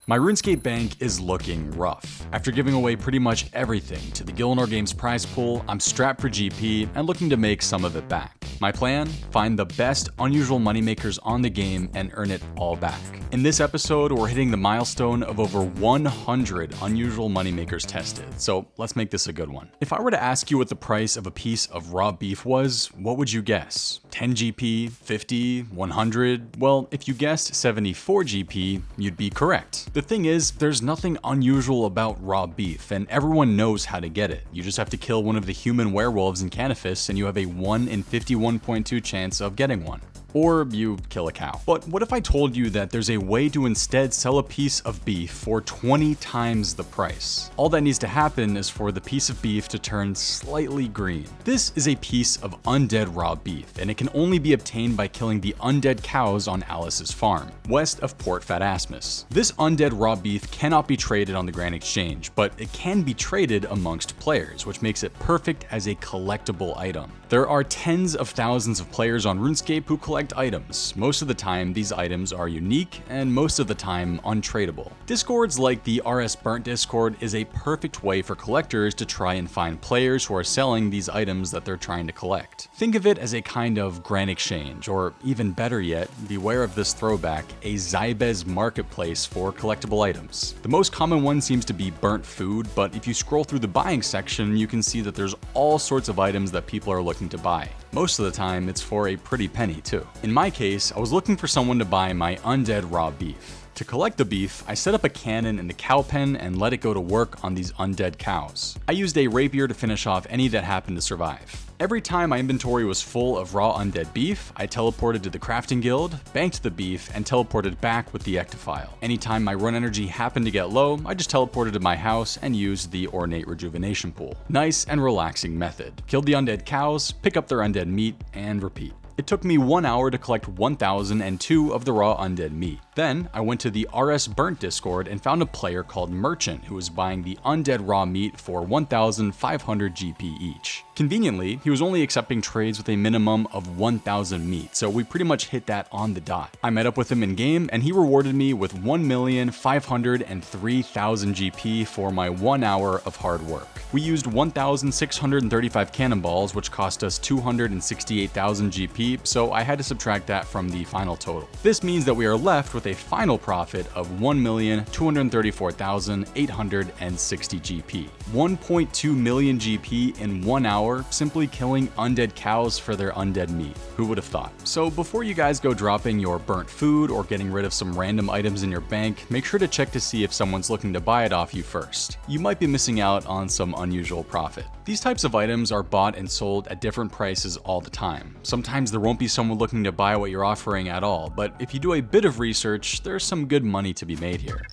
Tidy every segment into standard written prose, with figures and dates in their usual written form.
My Runescape bank is looking rough. After giving away pretty much everything to the Gillinor Games prize pool, I'm strapped for GP and looking to make some of it back. My plan? Find the best unusual moneymakers on the game and earn it all back. In this episode, we're hitting the milestone of over 100 unusual moneymakers tested, so let's make this a good one. If I were to ask you what the price of a piece of raw beef was, what would you guess? 10 GP, 50, 100? Well, if you guessed 74 GP, you'd be correct. The thing is, there's nothing unusual about raw beef, and everyone knows how to get it. You just have to kill one of the human werewolves in Canifis, and you have a 1 in 51.2 chance of getting one. Or you kill a cow. But what if I told you that there's a way to instead sell a piece of beef for 20 times the price? All that needs to happen is for the piece of beef to turn slightly green. This is a piece of undead raw beef, and it can only be obtained by killing the undead cows on Alice's farm, west of Port Phatasmus. This undead raw beef cannot be traded on the Grand Exchange, but it can be traded amongst players, which makes it perfect as a collectible item. There are tens of thousands of players on Runescape who collect items. Most of the time, these items are unique, and most of the time, untradeable. Discords like the RS Burnt Discord is a perfect way for collectors to try and find players who are selling these items that they're trying to collect. Think of it as a kind of Grand Exchange, or even better yet, beware of this throwback, a Zybez marketplace for collectible items. The most common one seems to be burnt food, but if you scroll through the buying section, you can see that there's all sorts of items that people are looking to buy. Most of the time, it's for a pretty penny too. In my case, I was looking for someone to buy my undead raw beef. To collect the beef, I set up a cannon in the cow pen and let it go to work on these undead cows. I used a rapier to finish off any that happened to survive. Every time my inventory was full of raw undead beef, I teleported to the crafting guild, banked the beef, and teleported back with the ectophile. Anytime my run energy happened to get low, I just teleported to my house and used the ornate rejuvenation pool. Nice and relaxing method. Killed the undead cows, pick up their undead meat, and repeat. It took me 1 hour to collect 1,002 of the raw undead meat. Then, I went to the RS Burnt Discord and found a player called Merchant who was buying the undead raw meat for 1,500 GP each. Conveniently, he was only accepting trades with a minimum of 1,000 meat, so we pretty much hit that on the dot. I met up with him in game and he rewarded me with 1,503,000 GP for my 1 hour of hard work. We used 1,635 cannonballs, which cost us 268,000 GP, so I had to subtract that from the final total. This means that we are left with a final profit of 1,234,860 GP. 1.2 million GP in 1 hour simply killing undead cows for their undead meat. Who would have thought? So before you guys go dropping your burnt food or getting rid of some random items in your bank, make sure to check to see if someone's looking to buy it off you first. You might be missing out on some unusual profit. These types of items are bought and sold at different prices all the time. Sometimes there won't be someone looking to buy what you're offering at all, but if you do a bit of research, there's some good money to be made here.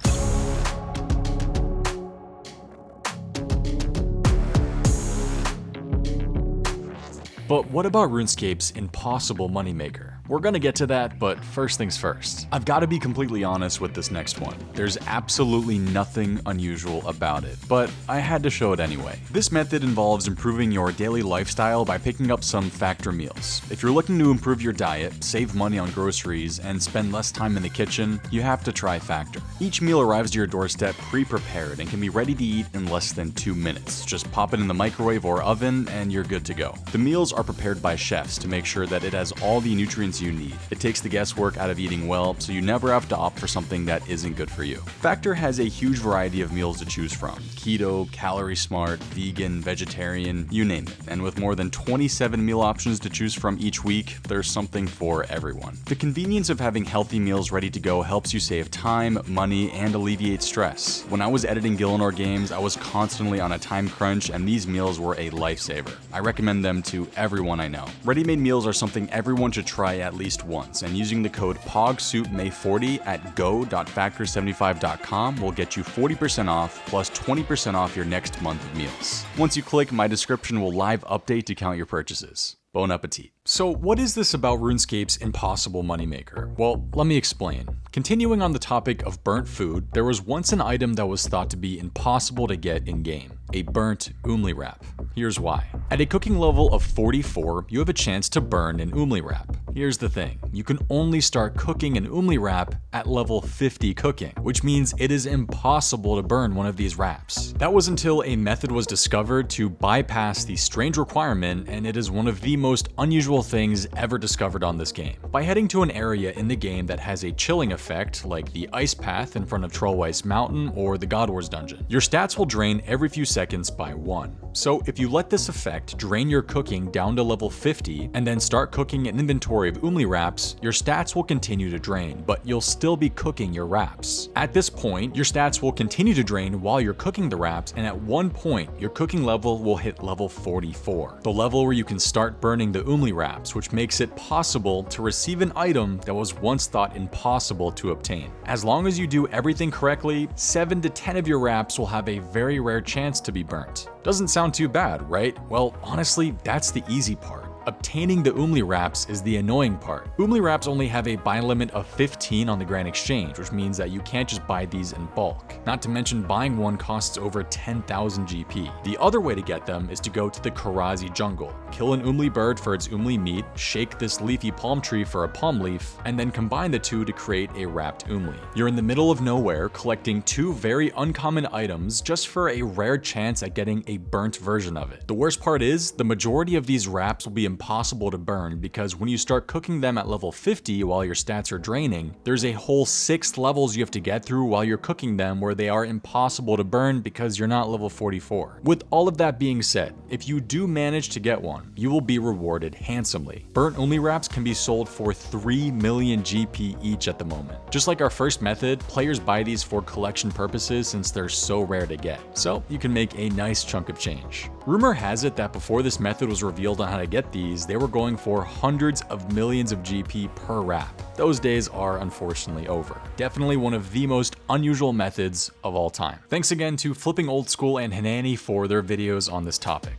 But what about Runescape's impossible moneymaker? We're gonna get to that, but first things first. I've gotta be completely honest with this next one. There's absolutely nothing unusual about it, but I had to show it anyway. This method involves improving your daily lifestyle by picking up some factor meals. If you're looking to improve your diet, save money on groceries, and spend less time in the kitchen, you have to try Factor. Each meal arrives to your doorstep pre-prepared and can be ready to eat in less than 2 minutes. Just pop it in the microwave or oven and you're good to go. The meals are prepared by chefs to make sure that it has all the nutrients you need. It takes the guesswork out of eating well, so you never have to opt for something that isn't good for you. Factor has a huge variety of meals to choose from. Keto, calorie smart, vegan, vegetarian, you name it. And with more than 27 meal options to choose from each week, there's something for everyone. The convenience of having healthy meals ready to go helps you save time, money, and alleviate stress. When I was editing Gillinor Games, I was constantly on a time crunch, and these meals were a lifesaver. I recommend them to everyone I know. Ready-made meals are something everyone should try at least once, and using the code POGSOUPMAY40 at go.factor75.com will get you 40% off plus 20% off your next month of meals. Once you click, my description will live update to count your purchases. Bon appetit. So what is this about Runescape's impossible moneymaker? Well, let me explain. Continuing on the topic of burnt food, there was once an item that was thought to be impossible to get in-game. a burnt oomlie wrap. Here's why. At a cooking level of 44, you have a chance to burn an oomlie wrap. Here's the thing, you can only start cooking an oomlie wrap at level 50 cooking, which means it is impossible to burn one of these wraps. That was until a method was discovered to bypass the strange requirement, and it is one of the most unusual things ever discovered on this game. By heading to an area in the game that has a chilling effect, like the ice path in front of Trollweiss Mountain or the God Wars dungeon, your stats will drain every few seconds by 1. So if you let this effect drain your cooking down to level 50 and then start cooking an inventory of oomlie wraps, your stats will continue to drain, but you'll still be cooking your wraps. At this point, your stats will continue to drain while you're cooking the wraps, and at one point, your cooking level will hit level 44, the level where you can start burning the oomlie wraps, which makes it possible to receive an item that was once thought impossible to obtain. As long as you do everything correctly, 7 to 10 of your wraps will have a very rare chance to be burnt. Doesn't sound too bad, right? Well, honestly, that's the easy part. Obtaining the oomlie wraps is the annoying part. Oomlie wraps only have a buy limit of 15 on the Grand Exchange, which means that you can't just buy these in bulk. Not to mention buying one costs over 10,000 GP. The other way to get them is to go to the Karazi jungle, kill an oomlie bird for its oomlie meat, shake this leafy palm tree for a palm leaf, and then combine the two to create a wrapped oomlie. You're in the middle of nowhere collecting 2 very uncommon items just for a rare chance at getting a burnt version of it. The worst part is, the majority of these wraps will be impossible to burn because when you start cooking them at level 50 while your stats are draining, there's a whole 6 levels you have to get through while you're cooking them where they are impossible to burn because you're not level 44. With all of that being said, if you do manage to get one, you will be rewarded handsomely. Burnt oomlie wraps can be sold for 3 million GP each at the moment. Just like our first method, players buy these for collection purposes since they're so rare to get, so you can make a nice chunk of change. Rumor has it that before this method was revealed on how to get these, they were going for hundreds of millions of GP per wrap. Those days are unfortunately over. Definitely one of the most unusual methods of all time. Thanks again to Flipping Old School and Hanani for their videos on this topic.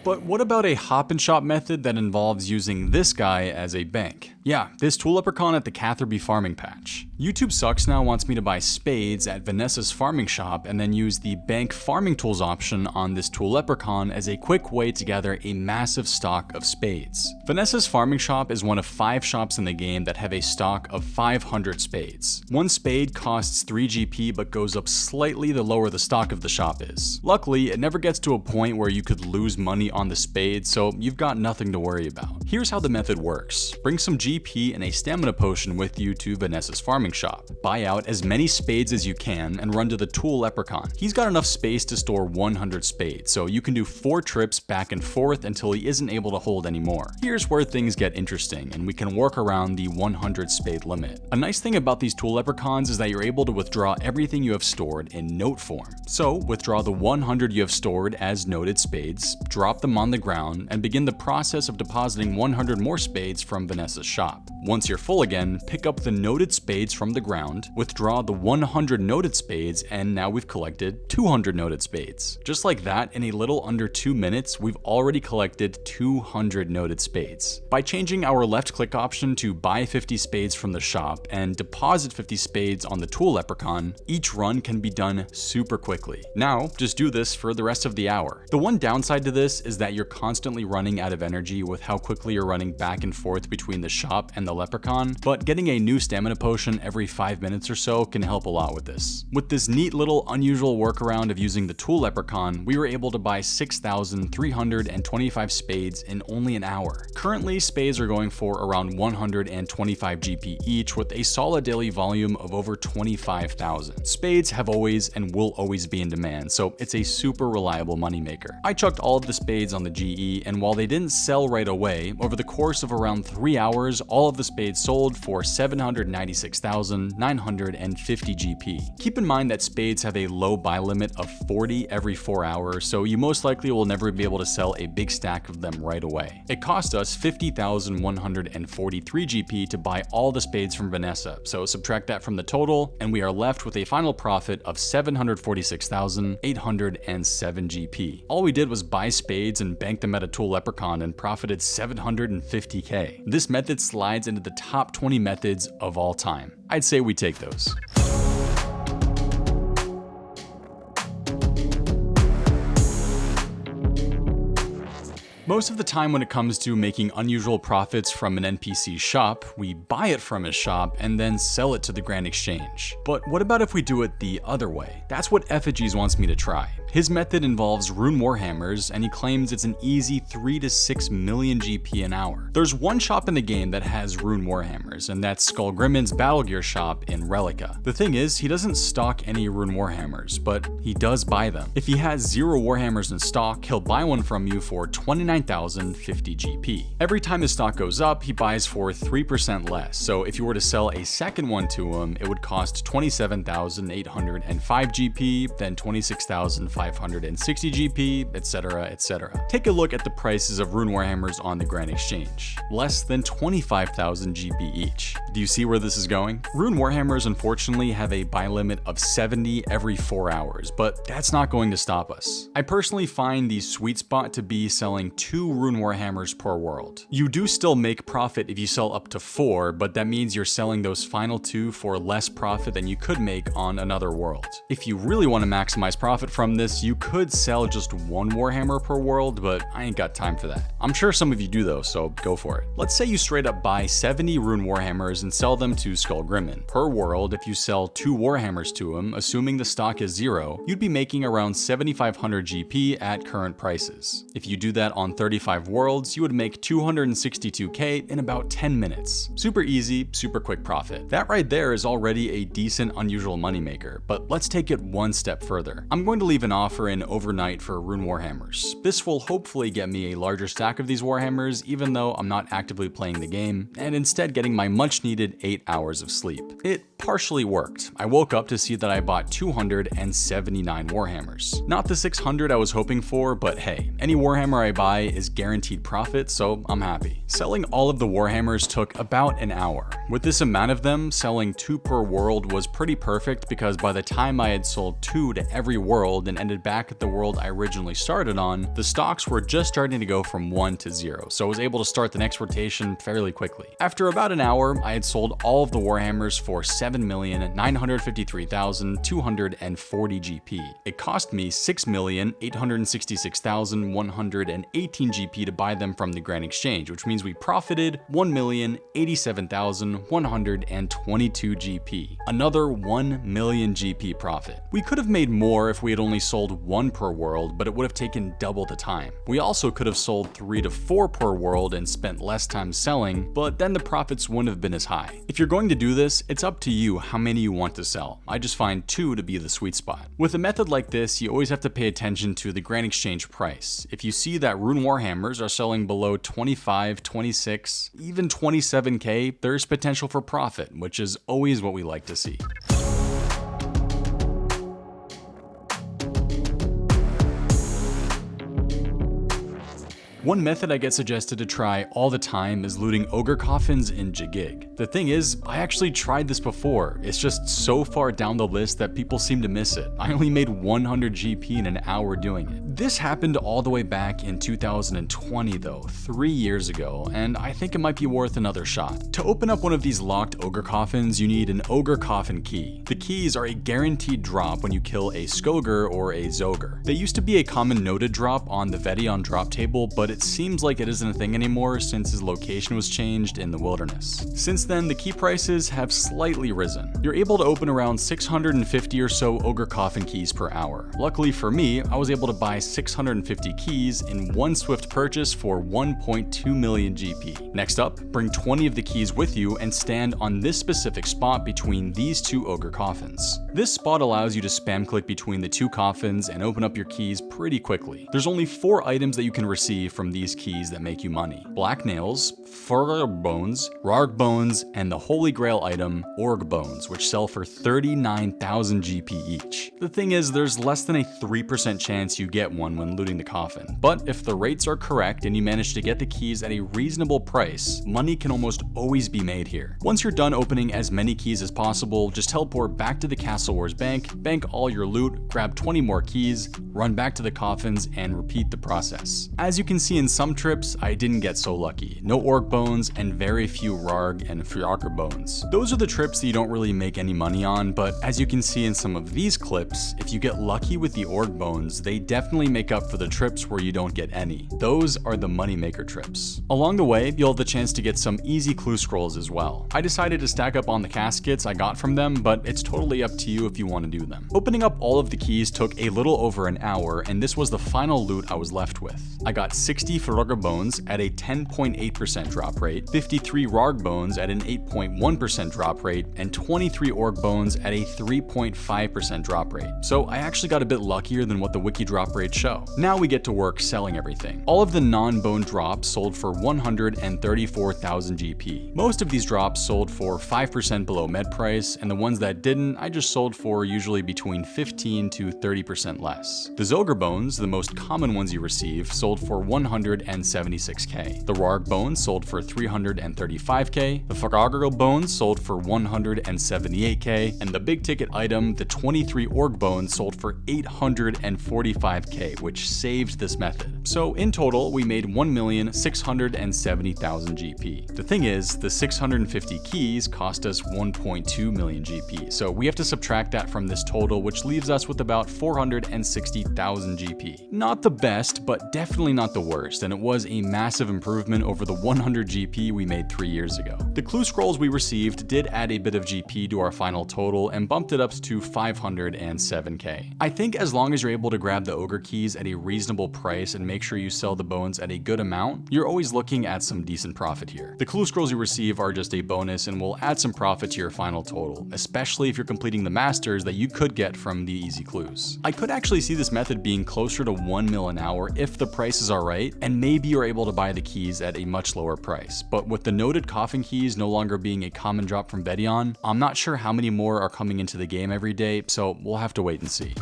But what about a hop and shop method that involves using this guy as a bank? Yeah, this tool leprechaun at the Catherby farming patch. YouTube Sucks now wants me to buy spades at Vanessa's farming shop and then use the bank farming tools option on this tool leprechaun as a quick way to gather a massive stock of spades. Vanessa's farming shop is one of 5 shops in the game that have a stock of 500 spades. One spade costs 3 GP but goes up slightly the lower the stock of the shop is. Luckily, it never gets to a point where you could lose money on the spade, so you've got nothing to worry about. Here's how the method works. Bring some GP and a stamina potion with you to Vanessa's farming shop. Buy out as many spades as you can and run to the tool leprechaun. He's got enough space to store 100 spades, so you can do 4 trips back and forth until he isn't able to hold any more. Here's where things get interesting, and we can work around the 100 spade limit. A nice thing about these tool leprechauns is that you're able to withdraw everything you have stored in note form. So withdraw the 100 you have stored as noted spades, drop them on the ground, and begin the process of depositing 100 more spades from Vanessa's shop. Once you're full again, pick up the noted spades from the ground, withdraw the 100 noted spades, and now we've collected 200 noted spades. Just like that, in a little under 2 minutes, we've already collected 200 noted spades. By changing our left click option to buy 50 spades from the shop and deposit 50 spades on the tool leprechaun, each run can be done super quickly. Now, just do this for the rest of the hour. The one downside to this is that you're constantly running out of energy with how quickly you're running back and forth between the shop and the leprechaun, but getting a new stamina potion every 5 minutes or so can help a lot with this. With this neat little unusual workaround of using the tool leprechaun, we were able to buy 6,325 spades in only an hour. Currently, spades are going for around 125 GP each with a solid daily volume of over 25,000. Spades have always and will always be in demand, so it's a super reliable moneymaker. I chucked all of the spades on the GE, and while they didn't sell right away, over the course of around 3 hours, all of the spades sold for 796,950 GP. Keep in mind that spades have a low buy limit of 40 every 4 hours, so you most likely will never be able to sell a big stack of them right away. It cost us 50,143 GP to buy all the spades from Vanessa, so subtract that from the total, and we are left with a final profit of 746,807 GP. All we did was buy spades and bank them at a tool leprechaun and profited 750k. This method slides into the top 20 methods of all time. I'd say we take those. Most of the time when it comes to making unusual profits from an NPC shop, we buy it from his shop and then sell it to the Grand Exchange. But what about if we do it the other way? That's what Effigies wants me to try. His method involves rune warhammers, and he claims it's an easy 3 to 6 million GP an hour. There's one shop in the game that has rune warhammers, and that's Skullgrimmin's Battle Gear shop in Relica. The thing is, he doesn't stock any rune warhammers, but he does buy them. If he has 0 warhammers in stock, he'll buy one from you for 29,050 GP. Every time his stock goes up, he buys for 3% less, so if you were to sell a second one to him, it would cost 27,805 GP, then 26,560 GP, etc, etc. Take a look at the prices of rune warhammers on the Grand Exchange. Less than 25,000 GP each. Do you see where this is going? Rune warhammers unfortunately have a buy limit of 70 every 4 hours, but that's not going to stop us. I personally find the sweet spot to be selling 2 rune warhammers per world. You do still make profit if you sell up to 4, but that means you're selling those final 2 for less profit than you could make on another world. If you really want to maximize profit from this, you could sell just 1 warhammer per world, but I ain't got time for that. I'm sure some of you do though, so go for it. Let's say you straight up buy 70 rune warhammers and sell them to Skullgrimmin. Per world, if you sell 2 warhammers to him, assuming the stock is 0, you'd be making around 7,500 GP at current prices. If you do that on 35 worlds, you would make 262k in about 10 minutes. Super easy, super quick profit. That right there is already a decent unusual moneymaker, but let's take it one step further. I'm going to leave an offer in overnight for rune warhammers. This will hopefully get me a larger stack of these warhammers, even though I'm not actively playing the game, and instead getting my much needed 8 hours of sleep. It partially worked. I woke up to see that I bought 279 warhammers. Not the 600 I was hoping for, but hey, any warhammer I buy is guaranteed profit, so I'm happy. Selling all of the warhammers took about an hour. With this amount of them, selling 2 per world was pretty perfect because by the time I had sold 2 to every world and ended back at the world I originally started on, the stocks were just starting to go from 1 to 0, so I was able to start the next rotation fairly quickly. After about an hour, I had sold all of the warhammers for 7,953,240 GP. It cost me 6,866,118 GP to buy them from the Grand Exchange, which means we profited 1,087,122 GP. Another 1 million GP profit. We could have made more if we had only sold 1 per world, but it would have taken double the time. We also could have sold 3 to 4 per world and spent less time selling, but then the profits wouldn't have been as high. If you're going to do this, it's up to you how many you want to sell. I just find 2 to be the sweet spot. With a method like this, you always have to pay attention to the Grand Exchange price. If you see that rune warhammers are selling below 25, 26, even 27k, there's potential for profit, which is always what we like to see. One method I get suggested to try all the time is looting ogre coffins in Jigig. The thing is, I actually tried this before. It's just so far down the list that people seem to miss it. I only made 100 GP in an hour doing it. This happened all the way back in 2020 though, 3 years ago, and I think it might be worth another shot. To open up one of these locked ogre coffins, you need an ogre coffin key. The keys are a guaranteed drop when you kill a skogre or a zogre. They used to be a common noted drop on the Vedion drop table, but it seems like it isn't a thing anymore since his location was changed in the wilderness. Since then, the key prices have slightly risen. You're able to open around 650 or so ogre coffin keys per hour. Luckily for me, I was able to buy 650 keys in one swift purchase for 1.2 million GP. Next up, bring 20 of the keys with you and stand on this specific spot between these 2 ogre coffins. This spot allows you to spam click between the 2 coffins and open up your keys pretty quickly. There's only 4 items that you can receive from these keys that make you money: black nails, fur bones, rarg bones, and the holy grail item, org bones, which sell for 39,000 GP each. The thing is, there's less than a 3% chance you get get one when looting the coffin. But if the rates are correct and you manage to get the keys at a reasonable price, money can almost always be made here. Once you're done opening as many keys as possible, just teleport back to the Castle Wars bank all your loot, grab 20 more keys, run back to the coffins, and repeat the process. As you can see in some trips, I didn't get so lucky. No orc bones and very few rarg and fjorker bones. Those are the trips that you don't really make any money on, but as you can see in some of these clips, if you get lucky with the orc bones, they definitely make up for the trips where you don't get any. Those are the moneymaker trips. Along the way, you'll have the chance to get some easy clue scrolls as well. I decided to stack up on the caskets I got from them, but it's totally up to you if you want to do them. Opening up all of the keys took a little over an hour, and this was the final loot I was left with. I got 60 fjorger bones at a 10.8% drop rate, 53 rarg bones at an 8.1% drop rate, and 23 orc bones at a 3.5% drop rate. So I actually got a bit luckier than what the wiki drop rates show. Now we get to work selling everything. All of the non-bone drops sold for 134,000 GP. Most of these drops sold for 5% below med price, and the ones that didn't, I just sold for usually between 15 to 30% less. The ogre bones, the most common ones you receive, sold for 176k. The rarg bones sold for 335k. The fjorger bones sold for 178k, and the big ticket item, the 23 orc bones, sold for 845k, which saved this method. So in total, we made 1,670,000 GP. The thing is, the 650 keys cost us 1.2 million GP, so we have to subtract that from this total, which leaves us with about 460,000 GP. Not the best, but definitely not the worst, and it was a massive improvement over the 100 GP we made 3 years ago. The clue scrolls we received did add a bit of GP to our final total and bumped it up to 507k. I think as long as you're able to grab the ogre keys at a reasonable price and make sure you sell the bones at a good amount, you're always looking at some decent profit here. The clue scrolls you receive are just a bonus and will add some profit to your final total, especially if you're completing the masters that you could get from the easy clues. I could actually see this method being closer to 1 mil an hour if the prices are right, and maybe you're able to buy the keys at a much lower price. But with the noted coffin keys no longer being a common drop from Vedion, I'm not sure how many more are coming into the game every day, so we'll have to wait and see.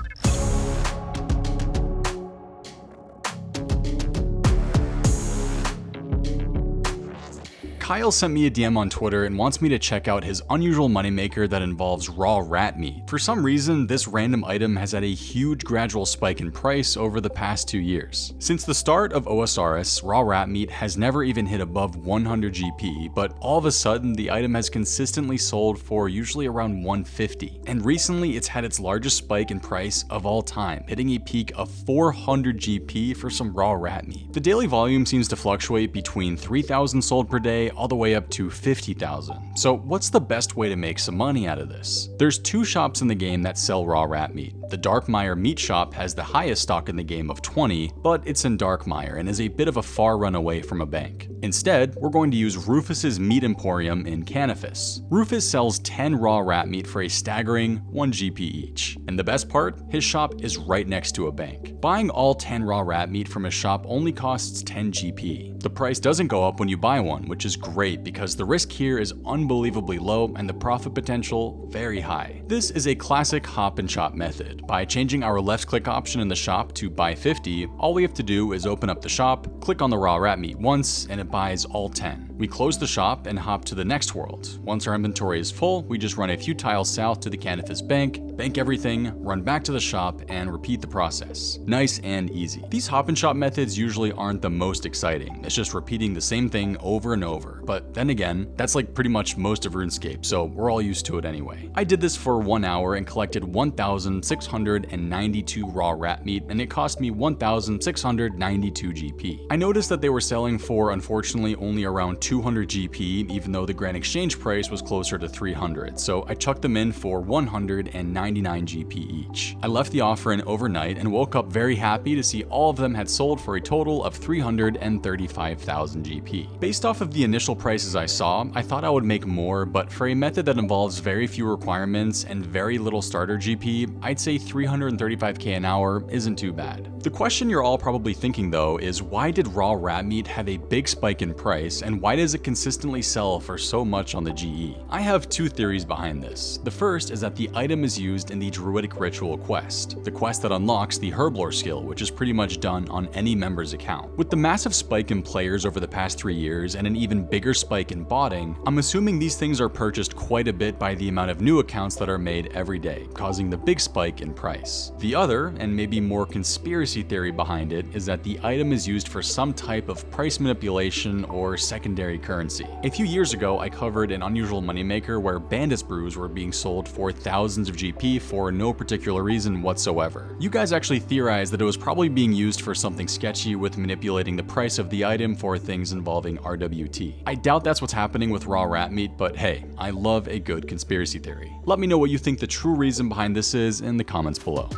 Kyle sent me a DM on Twitter and wants me to check out his unusual moneymaker that involves raw rat meat. For some reason, this random item has had a huge gradual spike in price over the past 2 years. Since the start of OSRS, raw rat meat has never even hit above 100 GP, but all of a sudden the item has consistently sold for usually around 150. And recently it's had its largest spike in price of all time, hitting a peak of 400 GP for some raw rat meat. The daily volume seems to fluctuate between 3,000 sold per day all the way up to 50,000. So what's the best way to make some money out of this? There's 2 shops in the game that sell raw rat meat. The Darkmire meat shop has the highest stock in the game of 20, but it's in Darkmire and is a bit of a far run away from a bank. Instead, we're going to use Rufus's Meat Emporium in Canifis. Rufus sells 10 raw rat meat for a staggering 1 GP each. And the best part, his shop is right next to a bank. Buying all 10 raw rat meat from his shop only costs 10 GP. The price doesn't go up when you buy one, which is great because the risk here is unbelievably low and the profit potential very high. This is a classic hop and shop method. By changing our left click option in the shop to buy 50, all we have to do is open up the shop, click on the raw rat meat once, and it buys all 10. We close the shop and hop to the next world. Once our inventory is full, we just run a few tiles south to the Canifis bank everything, run back to the shop, and repeat the process. Nice and easy. These hop and shop methods usually aren't the most exciting. It's just repeating the same thing over and over. But then again, that's like pretty much most of Runescape, so we're all used to it anyway. I did this for 1 hour and collected 1,692 raw rat meat, and it cost me 1,692 GP. I noticed that they were selling for, unfortunately, only around 200 GP, even though the grand exchange price was closer to 300, so I chucked them in for 199 GP each. I left the offer in overnight and woke up very happy to see all of them had sold for a total of 335,000 GP. Based off of the initial prices I saw, I thought I would make more, but for a method that involves very few requirements and very little starter GP, I'd say 335k an hour isn't too bad. The question you're all probably thinking though is, why did raw rat meat have a big spike in price, and why does it consistently sell for so much on the GE? I have two theories behind this. The first is that the item is used in the Druidic Ritual quest, the quest that unlocks the Herblore skill, which is pretty much done on any member's account. With the massive spike in players over the past 3 years and an even bigger spike in botting, I'm assuming these things are purchased quite a bit by the amount of new accounts that are made every day, causing the big spike in price. The other, and maybe more conspiracy theory behind it, is that the item is used for some type of price manipulation or secondary currency. A few years ago, I covered an unusual moneymaker where bandits brews were being sold for thousands of GP for no particular reason whatsoever. You guys actually theorized that it was probably being used for something sketchy with manipulating the price of the item for things involving RWT. I doubt that's what's happening with raw rat meat, but hey, I love a good conspiracy theory. Let me know what you think the true reason behind this is in the comments below.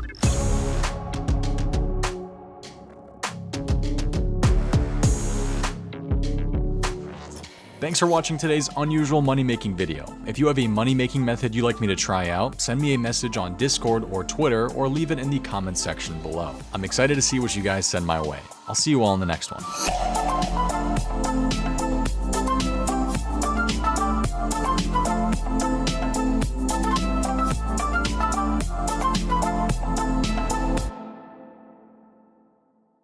Thanks for watching today's unusual money-making video. If you have a money-making method you'd like me to try out, send me a message on Discord or Twitter, or leave it in the comments section below. I'm excited to see what you guys send my way. I'll see you all in the next one.